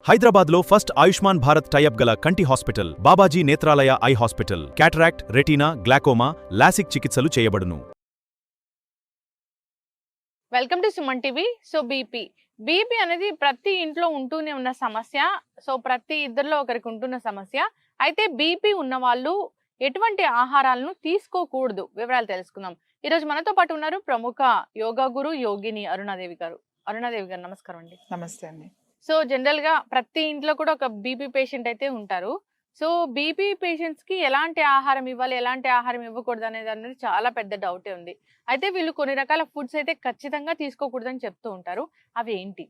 హైదరాబాద్లో first Ayushman Bharat tie up గల కంటి hospital Babaji Netralaya eye hospital. Cataract, retina, glaucoma, lasik చికిత్సలు చేయబడును. Welcome to Suman TV. So BP అనేది ప్రతి ఇంట్లో ఉంటూనే ఉన్న సమస్య. సో ప్రతి ఇద్దరిలో ఒకరికి ఉంటున్న సమస్య. అయితే బీపీ ఉన్న వాళ్ళు ఎటువంటి ఆహారాలను తీసుకోకూడదు వివరాలు తెలుసుకుందాం. ఈ రోజు మనతో పాటు ఉన్నారు ప్రముఖ యోగా గురు యోగిని అరుణాదేవి గారు. నమస్కారం అండి. నమస్తే అండి. సో జనరల్ గా ప్రతి ఇంట్లో కూడా ఒక బీపీ పేషెంట్ అయితే ఉంటారు. సో బీపీ పేషెంట్స్ కి ఎలాంటి ఆహారం ఇవ్వాలి, ఎలాంటి ఆహారం ఇవ్వకూడదు అనేది చాలా పెద్ద డౌటే ఉంది. అయితే వీళ్ళు కొన్ని రకాల ఫుడ్స్ అయితే ఖచ్చితంగా తీసుకోకూడదని చెప్తూ ఉంటారు. అవి ఏంటి?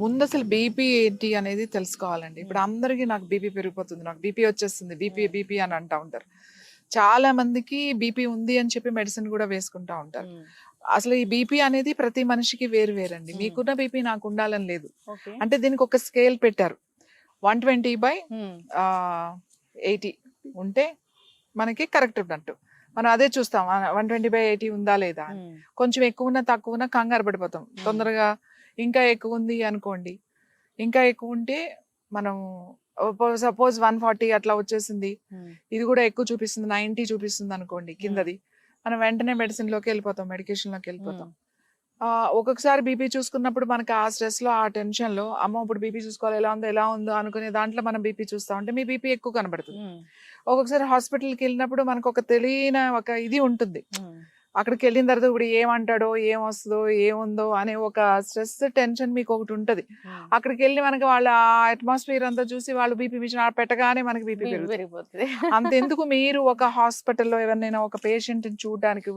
ముందు అసలు బీపీ ఏంటి అనేది తెలుసుకోవాలండి. ఇప్పుడు అందరికీ నాకు బీపీ పెరిగిపోతుంది, నాకు బీపీ వచ్చేస్తుంది, బీపీ అని అంటూ ఉంటారు. చాలా మందికి బీపీ ఉంది అని చెప్పి మెడిసిన్ కూడా వేసుకుంటా ఉంటారు. అసలు ఈ బీపీ అనేది ప్రతి మనిషికి వేరండి. మీకున్న బీపీ నాకు ఉండాలని లేదు. అంటే దీనికి ఒక స్కేల్ పెట్టారు. 120/80 ఉంటే మనకి కరెక్ట్ ఉన్నట్టు. మనం అదే చూస్తాం, 120/80 ఉందా లేదా. కొంచెం ఎక్కువ ఉన్నా తక్కువ ఉన్నా కంగారు పడిపోతాం తొందరగా. ఇంకా ఎక్కువ ఉంది అనుకోండి, ఇంకా ఎక్కువ ఉంటే మనం సపోజ్ 140 అట్లా వచ్చేసింది, ఇది కూడా ఎక్కువ చూపిస్తుంది, 90 చూపిస్తుంది అనుకోండి కిందది, మనం వెంటనే మెడిసిన్ లోకి వెళ్ళిపోతాం, మెడికేషన్ లోకి వెళ్ళిపోతాం. ఒక్కొక్కసారి బీపీ చూసుకున్నప్పుడు మనకి ఆ స్ట్రెస్ లో, ఆ టెన్షన్ లో, అమ్మో ఇప్పుడు బీపీ చూసుకోవాలి, ఎలా ఉందో అనుకునే దాంట్లో మనం బీపీ చూస్తాం అంటే మీ బీపీ ఎక్కువ కనబడుతుంది. ఒక్కొక్కసారి హాస్పిటల్కి వెళ్ళినప్పుడు మనకు ఒక తెలియని ఒక ఇది ఉంటుంది. అక్కడికి వెళ్ళిన తర్వాత ఇప్పుడు ఏమంటాడో, ఏం వస్తుందో, ఏముందో అనే ఒక స్ట్రెస్, టెన్షన్ మీకు ఒకటి ఉంటుంది. అక్కడికి వెళ్ళి మనకి వాళ్ళ అట్మాస్ఫియర్ అంతా చూసి వాళ్ళు బీపీ మిషన్ పెట్టగానే మనకి బీపీ పెరిగిపోతుంది. అంతెందుకు, మీరు ఒక హాస్పిటల్లో ఎవరినైనా ఒక పేషెంట్ ని చూడడానికి,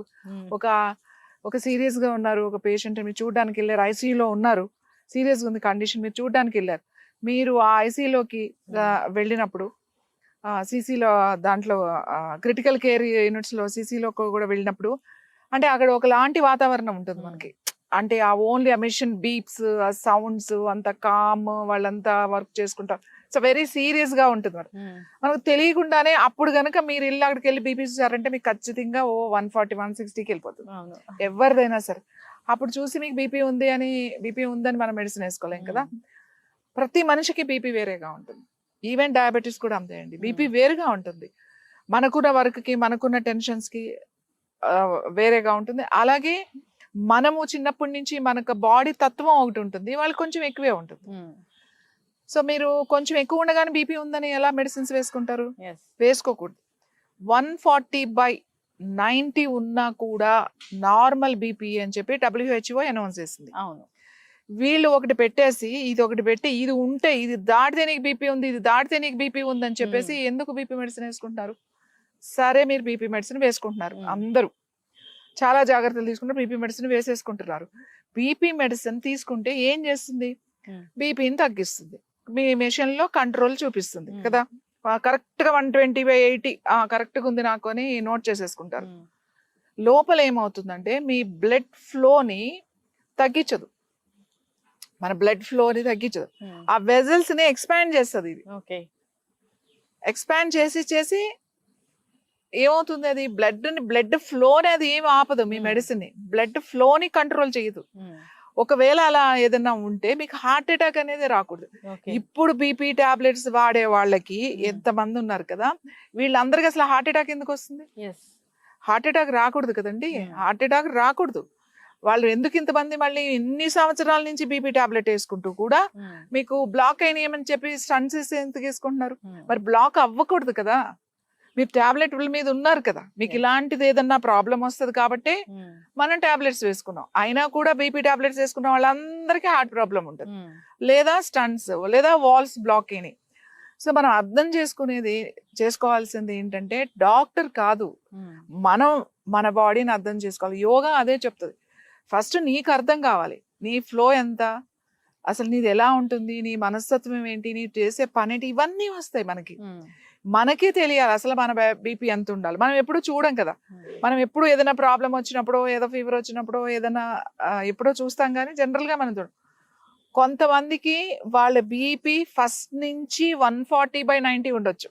ఒక సీరియస్ గా ఉన్నారు, ఒక పేషెంట్ మీరు చూడడానికి వెళ్ళారు, ఐసీయూలో ఉన్నారు, సీరియస్ గా ఉంది కండిషన్, మీరు చూడడానికి వెళ్ళారు, మీరు ఆ ఐసీయూలోకి వెళ్ళినప్పుడు సిసిలో దాంట్లో క్రిటికల్ కేర్ యూనిట్స్ లో సిసిలో కూడా వెళ్ళినప్పుడు అంటే అక్కడ ఒకలాంటి వాతావరణం ఉంటుంది మనకి. అంటే ఆ ఓన్లీ మిషన్ బీప్స్, ఆ సౌండ్స్, అంత కామ్, వాళ్ళంతా వర్క్ చేసుకుంటారు. సో వెరీ సీరియస్ గా ఉంటుంది మనకు తెలియకుండానే. అప్పుడు కనుక మీరు ఇల్లు అక్కడికి వెళ్ళి బీపీ చూసారంటే మీకు ఖచ్చితంగా 140, 160కి వెళ్ళిపోతుంది ఎవరిదైనా సరే. అప్పుడు చూసి మీకు బీపీ ఉందని మనం మెడిసిన్ వేసుకోలేం కదా. ప్రతి మనిషికి బీపీ వేరేగా ఉంటుంది. ఈవెన్ డయాబెటీస్ కూడా అంతే అండి, బీపీ వేరుగా ఉంటుంది. మనకున్న వర్క్కి, మనకున్న టెన్షన్స్కి వేరేగా ఉంటుంది. అలాగే మనము చిన్నప్పటి నుంచి మనకు బాడీ తత్వం ఒకటి ఉంటుంది, వాళ్ళకి కొంచెం ఎక్కువే ఉంటుంది. సో మీరు కొంచెం ఎక్కువ ఉండగానే బీపీ ఉందని ఎలా మెడిసిన్స్ వేసుకుంటారు? వేసుకోకూడదు. 140/90 ఉన్నా కూడా నార్మల్ బీపీ అని చెప్పి WHO అనౌన్స్ చేసింది. అవును. వీళ్ళు ఒకటి పెట్టేసి, ఇది ఒకటి పెట్టి, ఇది ఉంటే, ఇది దాటితే నీకు బీపీ ఉంది, ఇది దాటితే నీకు బీపీ ఉంది అని చెప్పేసి ఎందుకు బీపీ మెడిసిన్ వేసుకుంటున్నారు? సరే మీరు బీపీ మెడిసిన్ వేసుకుంటున్నారు, అందరూ చాలా జాగ్రత్తలు తీసుకుంటారు, బీపీ మెడిసిన్ వేసేసుకుంటున్నారు. బీపీ మెడిసిన్ తీసుకుంటే ఏం చేస్తుంది? బీపీని తగ్గిస్తుంది, మీ మెషిన్ లో కంట్రోల్ చూపిస్తుంది కదా. కరెక్ట్ గా 120/80 కరెక్ట్ గా ఉంది నాకు అని నోట్ చేసేసుకుంటారు. లోపల ఏమవుతుందంటే మీ బ్లడ్ ఫ్లోని తగ్గించదు, మన బ్లడ్ ఫ్లోని తగ్గించదు, ఆ వెజల్స్ ని ఎక్స్పాండ్ చేస్తుంది. ఇది ఎక్స్పాండ్ చేసి ఏమవుతుంది, అది బ్లడ్ ఫ్లోని అది ఏమి ఆపదు. మీ మెడిసిన్ ని బ్లడ్ ఫ్లోని కంట్రోల్ చేయదు. ఒకవేళ అలా ఏదైనా ఉంటే మీకు హార్ట్ అటాక్ అనేది రాకూడదు. ఇప్పుడు బీపీ టాబ్లెట్స్ వాడే వాళ్ళకి ఎంతమంది ఉన్నారు కదా, వీళ్ళందరికీ అసలు హార్ట్ అటాక్ ఎందుకు వస్తుంది? హార్ట్ అటాక్ రాకూడదు కదండి, హార్ట్ అటాక్ రాకూడదు. వాళ్ళు ఎందుకు ఇంతమంది మళ్ళీ ఇన్ని సంవత్సరాల నుంచి బీపీ టాబ్లెట్ వేసుకుంటూ కూడా మీకు బ్లాక్ అయినాయని చెప్పి స్టంట్స్ ఎందుకు వేసుకుంటున్నారు? మరి బ్లాక్ అవ్వకూడదు కదా, మీరు టాబ్లెట్ల మీద ఉన్నారు కదా, మీకు ఇలాంటిది ఏదన్నా ప్రాబ్లం వస్తుంది కాబట్టి మనం టాబ్లెట్స్ వేసుకున్నాం. అయినా కూడా బీపీ టాబ్లెట్స్ వేసుకున్న వాళ్ళందరికీ హార్ట్ ప్రాబ్లం ఉంటుంది, లేదా స్టంట్స్, లేదా వాల్స్ బ్లాక్ అయినాయి. సో మనం అర్థం చేసుకోవాల్సింది ఏంటంటే, డాక్టర్ కాదు, మనం మన బాడీని అర్థం చేసుకోవాలి. యోగా అదే చెప్తుంది. ఫస్ట్ నీకు అర్థం కావాలి, నీ ఫ్లో ఎంత, అసలు నీది ఎలా ఉంటుంది, నీ మనస్తత్వం ఏంటి, నీ చేసే పని ఏంటి, ఇవన్నీ వస్తాయి మనకే తెలియాలి అసలు మన బీపీ ఎంత ఉండాలి. మనం ఎప్పుడు చూడం కదా, మనం ఎప్పుడు ఏదైనా ప్రాబ్లం వచ్చినప్పుడు, ఏదో ఫీవర్ వచ్చినప్పుడు, ఏదైనా ఎప్పుడో చూస్తాం కానీ జనరల్ గా మనం చూడం. కొంతమందికి వాళ్ళ బీపీ ఫస్ట్ నుంచి 140/90 ఉండొచ్చు.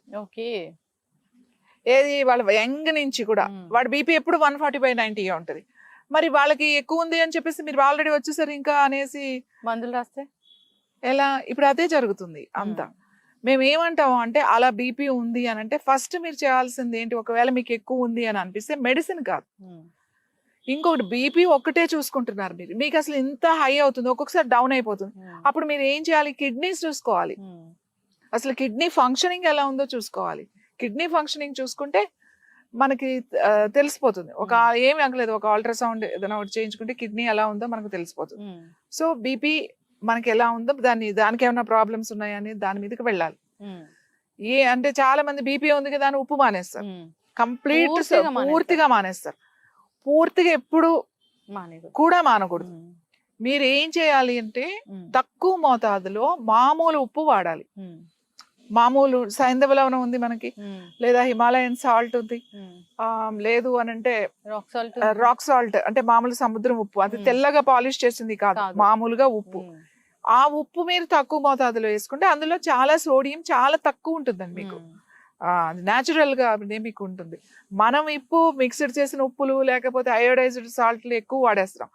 ఏది వాళ్ళ యంగ్ నుంచి కూడా వాడి బీపీ ఎప్పుడు 140/90 ఉంటది. మరి వాళ్ళకి ఎక్కువ ఉంది అని చెప్పేసి మీరు ఆల్రెడీ వచ్చేసారు ఇంకా అనేసి మందులు రాస్తే ఎలా ఇప్పుడు అదే జరుగుతుంది అంతా. మేము ఏమంటాము అంటే అలా బీపీ ఉంది అని అంటే ఫస్ట్ మీరు చేయాల్సింది ఏంటి, ఒకవేళ మీకు ఎక్కువ ఉంది అని అనిపిస్తే మెడిసిన్ కాదు, ఇంకొకటి బీపీ ఒక్కటే చూసుకుంటున్నారు మీరు, మీకు అసలు ఇంత హై అవుతుంది, ఒక్కొక్కసారి డౌన్ అయిపోతుంది. అప్పుడు మీరు ఏం చేయాలి, కిడ్నీస్ చూసుకోవాలి, అసలు కిడ్నీ ఫంక్షనింగ్ ఎలా ఉందో చూసుకోవాలి. కిడ్నీ ఫంక్షనింగ్ చూసుకుంటే మనకి తెలిసిపోతుంది. ఒక ఏమి అనలేదు, ఒక అల్ట్రాసౌండ్ ఏదైనా ఒకటి చేయించుకుంటే కిడ్నీ ఎలా ఉందో మనకు తెలిసిపోతుంది. సో బీపీ మనకి ఎలా ఉందో దానికి ఏమైనా ప్రాబ్లమ్స్ ఉన్నాయని దాని మీదకి వెళ్ళాలి. అంటే చాలా మంది బీపీ ఉంది కదా అని ఉప్పు మానేస్తారు, కంప్లీట్ పూర్తిగా మానేస్తారు. పూర్తిగా ఎప్పుడు కూడా మానకూడదు. మీరు ఏం చేయాలి అంటే తక్కువ మోతాదులో మామూలు ఉప్పు వాడాలి. మామూలు సైంధవ లవణం ఉంది మనకి, లేదా హిమాలయన్ సాల్ట్ ఉంది, లేదు అని అంటే రాక్ సాల్ట్ అంటే మామూలు సముద్రం ఉప్పు, అది తెల్లగా పాలిష్ చేసింది కాదు, మామూలుగా ఉప్పు. ఆ ఉప్పు మీరు తక్కువ మోతాదులో వేసుకుంటే అందులో చాలా సోడియం చాలా తక్కువ ఉంటుందండి మీకు, న్యాచురల్ గా మీకు ఉంటుంది. మనం ఉప్పు మిక్స్డ్ చేసిన ఉప్పులు లేకపోతే అయోడైజ్డ్ సాల్ట్లు ఎక్కువ వాడేస్తాం,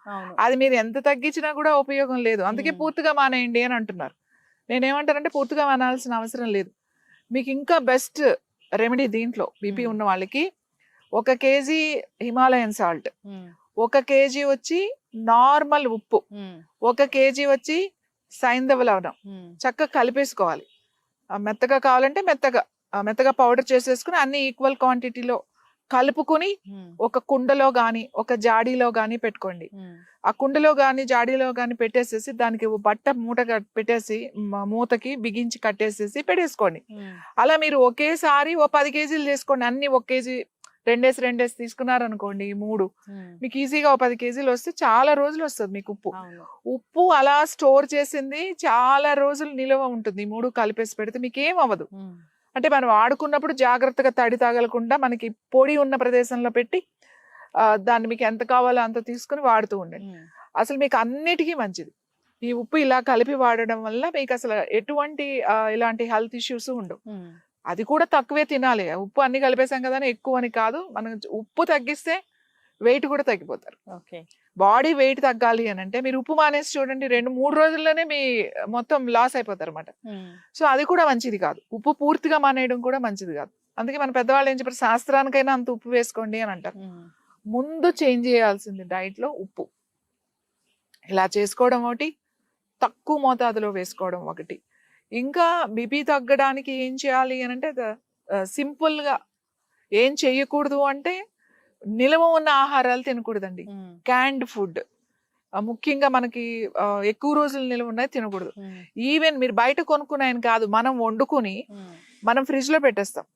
అది మీరు ఎంత తగ్గించినా కూడా ఉపయోగం లేదు. అందుకే పూర్తిగా మానేయండి అని అంటున్నారు. నేనేమంటానంటే పూర్తిగా మానాల్సిన అవసరం లేదు. మీకు ఇంకా బెస్ట్ రెమెడీ దీంట్లో బీపీ ఉన్న వాళ్ళకి 1 కేజీ హిమాలయన్ సాల్ట్, 1 కేజీ వచ్చి నార్మల్ ఉప్పు, 1 కేజీ వచ్చి సైంధవ లవణం చక్కగా కలిపేసుకోవాలి. మెత్తగా కావాలంటే మెత్తగా పౌడర్ చేసేసుకుని అన్ని ఈక్వల్ క్వాంటిటీలో కలుపుకొని ఒక కుండలో గాని ఒక జాడీలో గాని పెట్టుకోండి. ఆ కుండలో గాని జాడీలో గాని పెట్టేసేసి దానికి బట్ట మూటగా పెట్టేసి మూతకి బిగించి కట్టేసేసి పెట్టేసుకోండి. అలా మీరు ఒకేసారి 10 కేజీలు చేసుకోండి. అన్ని 1 కేజీ 2 2 తీసుకున్నారు అనుకోండి, 3 మీకు ఈజీగా 10 కేజీలు వస్తే చాలా రోజులు వస్తుంది మీకు ఉప్పు. ఉప్పు అలా స్టోర్ చేసింది చాలా రోజులు నిల్వ ఉంటుంది. 3 కలిపేసి పెడితే మీకు ఏం అవ్వదు. అంటే మనం వాడుకున్నప్పుడు జాగ్రత్తగా తడి తగలకుండా మనకి పొడి ఉన్న ప్రదేశంలో పెట్టి దాన్ని మీకు ఎంత కావాలో అంత తీసుకుని వాడుతూ ఉండండి. అసలు మీకు అన్నిటికీ మంచిది. ఈ ఉప్పు ఇలా కలిపి వాడడం వల్ల మీకు అసలు ఎటువంటి ఇలాంటి హెల్త్ ఇష్యూస్ ఉండవు. అది కూడా తక్కువే తినాలి. ఉప్పు అన్ని కలిపేసాం కదా అని ఎక్కువ అని కాదు. మనం ఉప్పు తగ్గిస్తే వెయిట్ కూడా తగ్గిపోతారు. బాడీ వెయిట్ తగ్గాలి అని అంటే మీరు ఉప్పు మానేసి చూడండి, 2-3 రోజుల్లోనే మీ మొత్తం లాస్ అయిపోతారు అనమాట. సో అది కూడా మంచిది కాదు. ఉప్పు పూర్తిగా మానేయడం కూడా మంచిది కాదు. అందుకే మన పెద్దవాళ్ళు ఏం చెప్పారు, శాస్త్రానికైనా అంత ఉప్పు వేసుకోండి అని అంటారు. ముందు చేంజ్ చేయాల్సింది డైట్ లో ఉప్పు. ఇలా చేసుకోవడం ఒకటి, తక్కువ మోతాదులో వేసుకోవడం ఒకటి. ఇంకా బీపీ తగ్గడానికి ఏం చేయాలి అని అంటే సింపుల్ గా ఏం చెయ్యకూడదు అంటే నిల్వ ఉన్న ఆహారాలు తినకూడదండి. క్యాండ్ ఫుడ్ ముఖ్యంగా మనకి ఎక్కువ రోజులు నిల్వ ఉన్నాయి తినకూడదు. ఈవెన్ మీరు బయట కొనుక్కున్నాయని కాదు, మనం వండుకుని మనం ఫ్రిడ్జ్ లో పెట్టేస్తాం.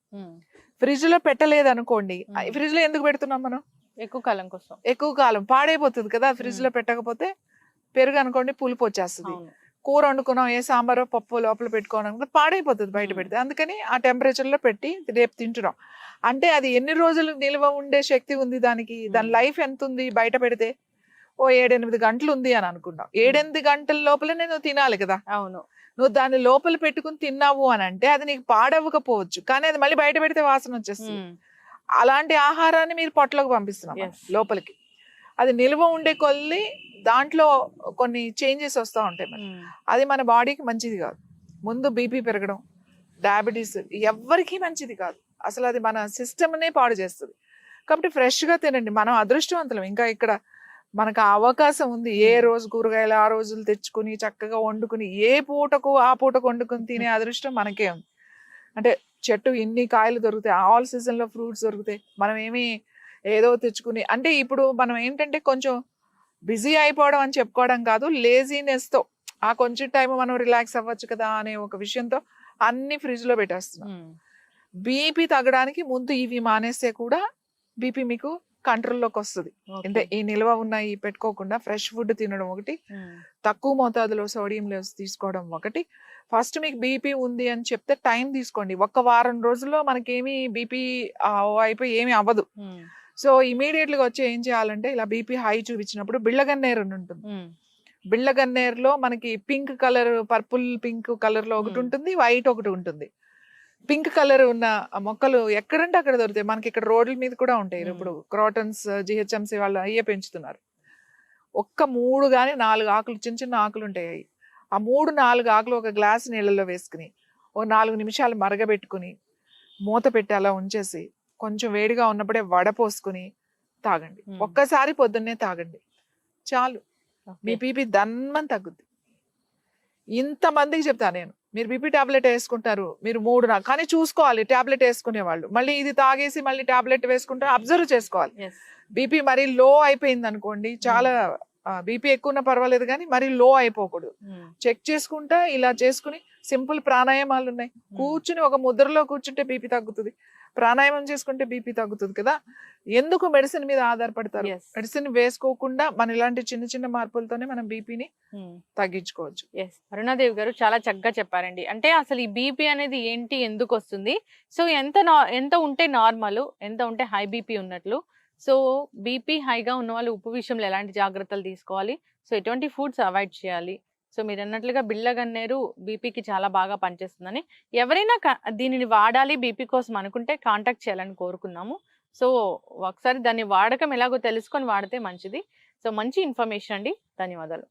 ఫ్రిడ్జ్ లో పెట్టలేదు అనుకోండి, ఫ్రిడ్జ్ లో ఎందుకు పెడుతున్నాం మనం, ఎక్కువ కాలం కోసం. ఎక్కువ కాలం పాడైపోతుంది కదా. ఫ్రిడ్జ్ లో పెట్టకపోతే పెరుగు అనుకోండి పులుపు వచ్చేస్తుంది. కూర వండుకున్నాం, ఏ సాంబారో పప్పు లోపల పెట్టుకోవడం పాడైపోతుంది బయట పెడితే. అందుకని ఆ టెంపరేచర్ లో పెట్టి రేపు తింటున్నాం. అంటే అది ఎన్ని రోజులు నిల్వ ఉండే శక్తి ఉంది దానికి, దాని లైఫ్ ఎంత ఉంది. బయట పెడితే 7-8 గంటలు ఉంది అని అనుకున్నాం. 7-8 గంటల లోపలనే నువ్వు తినాలి కదా. అవును, నువ్వు దాన్ని లోపల పెట్టుకుని తిన్నావు అని అంటే అది నీకు పాడవ్వకపోవచ్చు, కానీ అది మళ్ళీ బయట పెడితే వాసన వచ్చేస్తుంది. అలాంటి ఆహారాన్ని మీరు పొట్టలోకి పంపిస్తున్నాం లోపలికి. అది నిల్వ ఉండే కొద్ది దాంట్లో కొన్ని చేంజెస్ వస్తూ ఉంటాయి. మరి అది మన బాడీకి మంచిది కాదు. ముందు బీపీ పెరగడం, డయాబెటీస్ ఎవ్వరికీ మంచిది కాదు. అసలు అది మన సిస్టమ్నే పాడు చేస్తుంది. కాబట్టి ఫ్రెష్గా తినండి. మనం అదృష్టవంతులం, ఇంకా ఇక్కడ మనకు అవకాశం ఉంది. ఏ రోజు కూరగాయలు ఆ రోజులు తెచ్చుకుని చక్కగా వండుకుని ఏ పూటకు ఆ పూటకు వండుకుని తినే అదృష్టం మనకే ఉంది. అంటే చెట్టు ఇన్ని కాయలు దొరుకుతాయి, ఆల్ సీజన్ లో ఫ్రూట్స్ దొరుకుతాయి. మనం ఏమి ఏదో తెచ్చుకుని అంటే ఇప్పుడు మనం ఏంటంటే కొంచెం బిజీ అయిపోవడం అని చెప్పుకోవడం కాదు, లేజీనెస్ తో ఆ కొంచెం టైం మనం రిలాక్స్ అవ్వచ్చు కదా అనే ఒక విషయంతో అన్ని ఫ్రిడ్జ్ లో పెట్టేస్తున్నాం. బీపీ తగ్గడానికి ముందు ఇవి మానేస్తే కూడా బీపీ మీకు కంట్రోల్లోకి వస్తుంది. అంటే ఈ నిల్వ ఉన్నాయి పెట్టుకోకుండా ఫ్రెష్ ఫుడ్ తినడం ఒకటి, తక్కువ మోతాదులో సోడియం లెవెల్స్ తీసుకోవడం ఒకటి. ఫస్ట్ మీకు బీపీ ఉంది అని చెప్తే టైం తీసుకోండి. 1 వారం రోజుల్లో మనకేమి బీపీ అయిపోయి ఏమి అవ్వదు. సో ఇమీడియట్గా వచ్చి ఏం చేయాలంటే ఇలా బీపీ హై చూపించినప్పుడు బిళ్ళగన్నేరు అని ఉంటుంది. బిళ్ళగన్నేరులో మనకి pink colour, purple pink colour లో ఒకటి ఉంటుంది, వైట్ ఒకటి ఉంటుంది. పింక్ కలర్ ఉన్న మొక్కలు ఎక్కడంటే అక్కడ దొరుకుతాయి. మనకి ఇక్కడ రోడ్ల మీద కూడా ఉంటాయి. ఇప్పుడు క్రాటన్స్, జిహెచ్ఎంసీ వాళ్ళు అయ్యే పెంచుతున్నారు. 3 గానీ 4 ఆకులు, చిన్న చిన్న ఆకులు ఉంటాయి. ఆ 3-4 ఆకులు ఒక గ్లాస్ నీళ్ళలో వేసుకుని ఓ 4 నిమిషాలు మరగబెట్టుకుని మూత పెట్టి అలా ఉంచేసి కొంచెం వేడిగా ఉన్నప్పుడే వడపోసుకుని తాగండి. ఒక్కసారి పొద్దున్నే తాగండి చాలు, మీ బీపీ దన్మని తగ్గుద్ది. ఇంతమందికి చెప్తా నేను, మీరు బీపీ టాబ్లెట్ వేసుకుంటారు, మీరు 3 కానీ చూసుకోవాలి టాబ్లెట్ వేసుకునే వాళ్ళు మళ్ళీ ఇది తాగేసి మళ్ళీ టాబ్లెట్ వేసుకుంటారు, అబ్జర్వ్ చేసుకోవాలి. బీపీ మరీ లో అయిపోయింది అనుకోండి, చాలా బీపీ ఎక్కువ ఉన్నా పర్వాలేదు కానీ మరీ లో అయిపోకూడదు. చెక్ చేసుకుంటా ఇలా చేసుకుని సింపుల్ ప్రాణాయామాలు ఉన్నాయి, కూర్చుని ఒక ముద్రలో కూర్చుంటే బీపీ తగ్గుతుంది, ప్రాణాయామం చేసుకుంటే బీపీ తగ్గుతుంది కదా. ఎందుకు మెడిసిన్ మీద ఆధారపడతారు? మెడిసిన్ వేసుకోకుండా మన ఇలాంటి చిన్న చిన్న మార్పులతోనే మనం బీపీని తగ్గించుకోవచ్చు. అరుణాదేవి గారు చాలా చక్కగా చెప్పారండి. అంటే అసలు ఈ బీపీ అనేది ఏంటి, ఎందుకు వస్తుంది, సో ఎంత ఉంటే నార్మల్, ఎంత ఉంటే హై బీపీ ఉన్నట్లు, సో బీపీ హైగా ఉన్న వాళ్ళు ఉప్పు విషయంలో ఎలాంటి జాగ్రత్తలు తీసుకోవాలి, సో ఎటువంటి ఫుడ్స్ అవాయిడ్ చేయాలి, సో మీరు అన్నట్లుగా బిళ్ళ గన్నేరు బీపీకి చాలా బాగా పనిచేస్తుందని, ఎవరైనా దీనిని వాడాలి బీపీ కోసం అనుకుంటే కాంటాక్ట్ చేయాలని కోరుకున్నాము. సో ఒకసారి దాని వాడకం ఎలాగో తెలుసుకొని వాడితే మంచిది. సో మంచి ఇన్ఫర్మేషన్ అండి, ధన్యవాదాలు.